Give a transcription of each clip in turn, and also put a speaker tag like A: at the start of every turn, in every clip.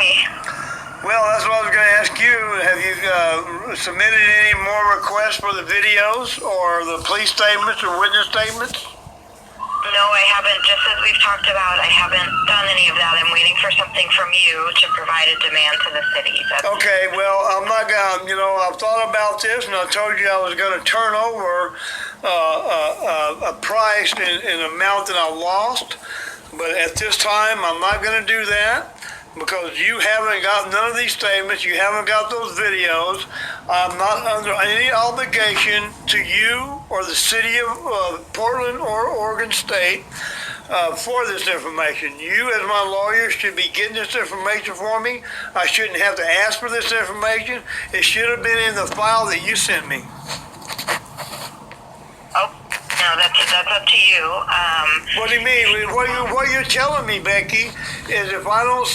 A: me?
B: Well, that's what I was going to ask you. Have you submitted any more requests for the videos or the police statements or witness statements?
A: No, I haven't. Just as we've talked about, I haven't done any of that. I'm waiting for something from you to provide a demand to the city.
B: Okay, well, I'm not going to, I've thought about this and I told you I was going to turn over a price in amount that I lost. But at this time, I'm not going to do that. Because you haven't got none of these statements, you haven't got those videos. I'm not under any obligation to you or the city of Portland or Oregon State for this information. You, as my lawyer, should be getting this information for me. I shouldn't have to ask for this information. It should have been in the file that you sent me.
A: No, that's up to you.
B: What do you mean? What you're telling me, Becky, is if I don't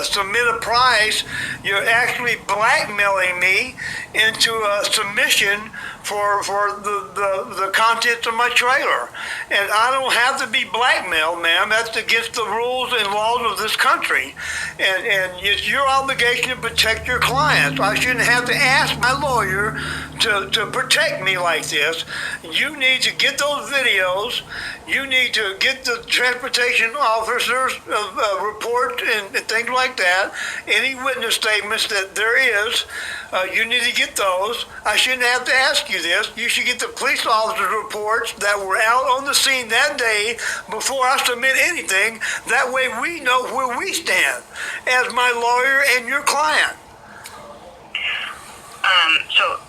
B: submit a price, you're actually blackmailing me into a submission for the contents of my trailer. And I don't have to be blackmailed, ma'am. That's against the rules and laws of this country. And it's your obligation to protect your clients. I shouldn't have to ask my lawyer to protect me like this. You need to get those videos. You need to get the transportation officer's report and things like that. Any witness statements that there is, you need to get those. I shouldn't have to ask you this. You should get the police officer's reports that were out on the scene that day before I submit anything. That way we know where we stand as my lawyer and your client.
A: So,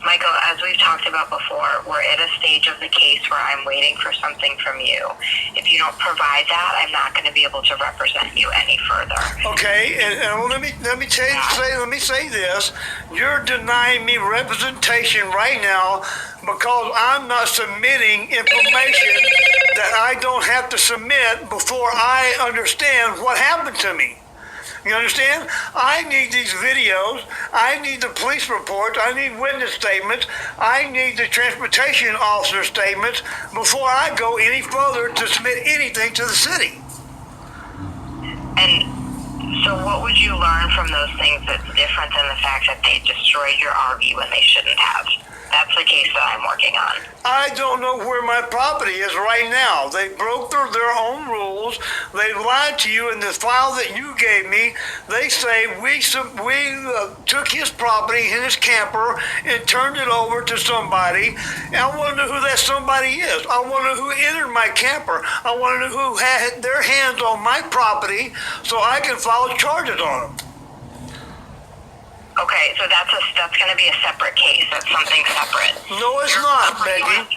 A: Michael, as we've talked about before, we're at a stage of the case where I'm waiting for something from you. If you don't provide that, I'm not going to be able to represent you any further.
B: Okay, and let me say this: you're denying me representation right now because I'm not submitting information that I don't have to submit before I understand what happened to me. You understand? I need these videos. I need the police reports. I need witness statements. I need the transportation officer statements before I go any further to submit anything to the city.
A: And so what would you learn from those things that's different than the fact that they destroyed your RV when they shouldn't have? That's the case that I'm working on.
B: I don't know where my property is right now. They broke their own rules. They lied to you in the file that you gave me. They say we took his property in his camper and turned it over to somebody. And I want to know who that somebody is. I want to know who entered my camper. I want to know who had their hands on my property so I can file charges on them.
A: Okay, so that's going to be a separate case. That's something separate.
B: No, it's not, Becky.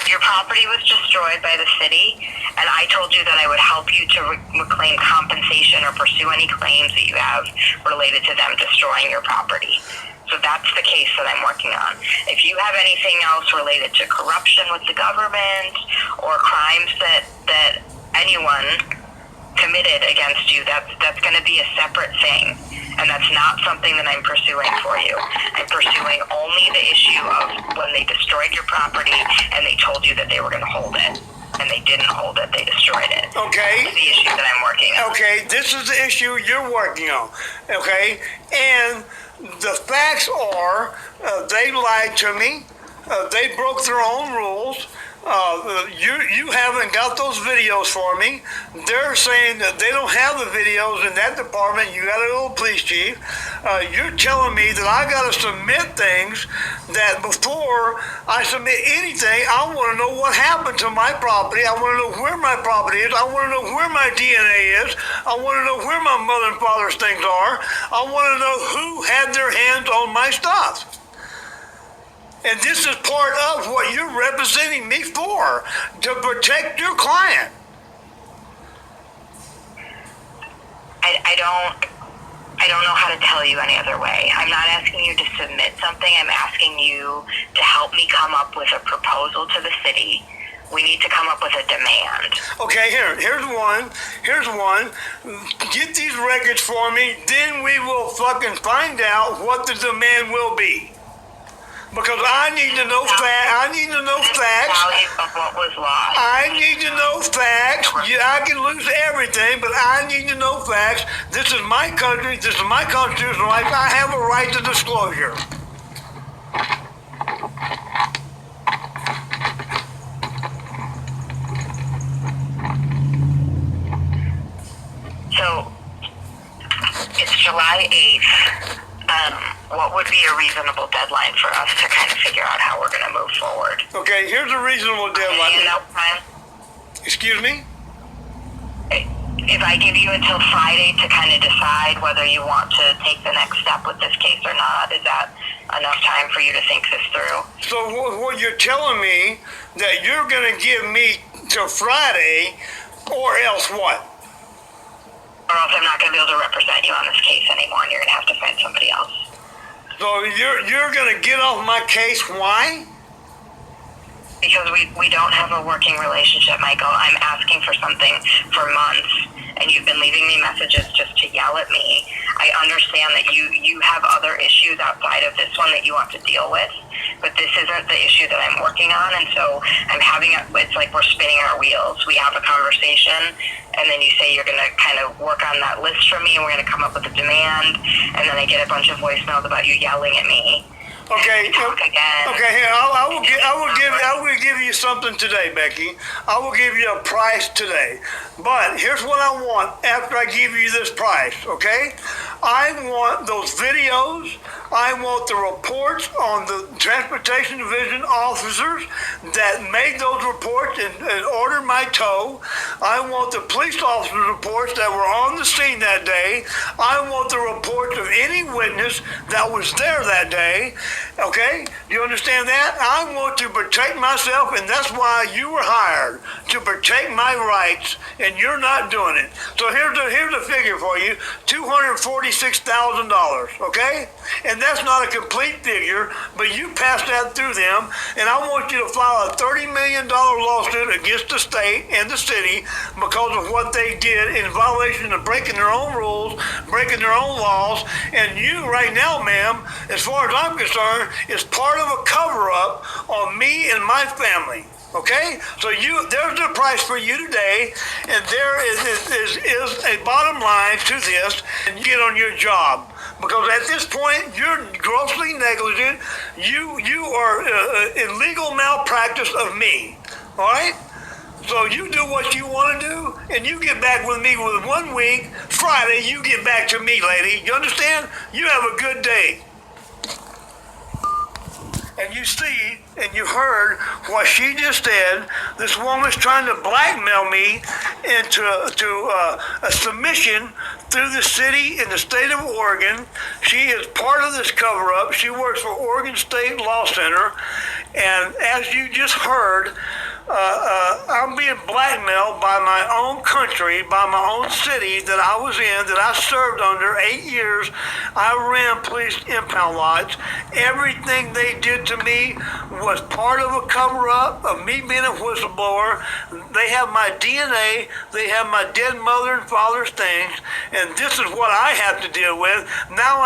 A: Your property was destroyed by the city, and I told you that I would help you to reclaim compensation or pursue any claims that you have related to them destroying your property. So that's the case that I'm working on. If you have anything else related to corruption with the government or crimes that anyone committed against you, that's going to be a separate thing. And that's not something that I'm pursuing for you. I'm pursuing only the issue of when they destroyed your property and they told you that they were going to hold it. And they didn't hold it, they destroyed it.
B: Okay.
A: That's the issue that I'm working on.
B: Okay, this is the issue you're working on. Okay, and the facts are they lied to me. They broke their own rules. You haven't got those videos for me. They're saying that they don't have the videos in that department. You got a little police chief. You're telling me that I got to submit things that before I submit anything, I want to know what happened to my property. I want to know where my property is. I want to know where my DNA is. I want to know where my mother and father's things are. I want to know who had their hands on my stuff. And this is part of what you're representing me for, to protect your client.
A: I don't know how to tell you any other way. I'm not asking you to submit something. I'm asking you to help me come up with a proposal to the city. We need to come up with a demand.
B: Okay, here's one. Get these records for me, then we will fucking find out what the demand will be. Because I need to know facts.
A: what was lost.
B: I need to know facts. I can lose everything, but I need to know facts. This is my country. This is my constitutional right. I have a right to disclosure.
A: So it's July 8th. What would be a reasonable deadline for us to kind of figure out how we're going to move forward?
B: Okay, here's a reasonable deadline.
A: In that time,
B: Excuse me?
A: if I give you until Friday to kind of decide whether you want to take the next step with this case or not, is that enough time for you to think this through?
B: So what you're telling me that you're going to give me till Friday, or else what?
A: Or else I'm not going to be able to represent you on this case anymore, and you're going to have to find somebody else.
B: So you're going to get off my case? Why?
A: Because we don't have a working relationship, Michael. I'm asking for something for months, and you've been leaving me messages just to yell at me. I understand that you have other issues outside of this one that you want to deal with, but this isn't the issue that I'm working on, and so it's like we're spinning our wheels. We have a conversation, and then you say you're going to kind of work on that list for me, and we're going to come up with a demand, and then I get a bunch of voicemails about you yelling at me.
B: Okay.
A: Talk again.
B: Okay. Here, I will give you something today, Becky. I will give you a price today. But here's what I want after I give you this price. Okay? I want those videos. I want the reports on the Transportation Division officers that made those reports and ordered my tow. I want the police officer reports that were on the scene that day. I want the reports of any witness that was there that day. Okay? Do you understand that? I want to protect myself, and that's why you were hired, to protect my rights, and you're not doing it. So here's the figure for you, $246,000, okay? And that's not a complete figure, but you passed that through them, and I want you to file a $30 million lawsuit against the state and the city because of what they did in violation of breaking their own rules, breaking their own laws, and you right now, ma'am, as far as I'm concerned, is part of a cover-up on me and my family. Okay, so there's the price for you today, and there is a bottom line to this, and get on your job. Because at this point, you're grossly negligent. You are in legal malpractice of me. All right? So you do what you want to do, and you get back with me within 1 week. Friday, you get back to me, lady. You understand? You have a good day. And you see, and you heard what she just said. This woman's trying to blackmail me into a submission through the city in the state of Oregon. She is part of this cover-up. She works for Oregon State Law Center. And as you just heard, I'm being blackmailed by my own country, by my own city that I was in, that I served under 8 years. I ran police impound lots. Everything they did to me was part of a cover-up of me being a whistleblower. They have my DNA. They have my dead mother and father's things. And this is what I have to deal with. Now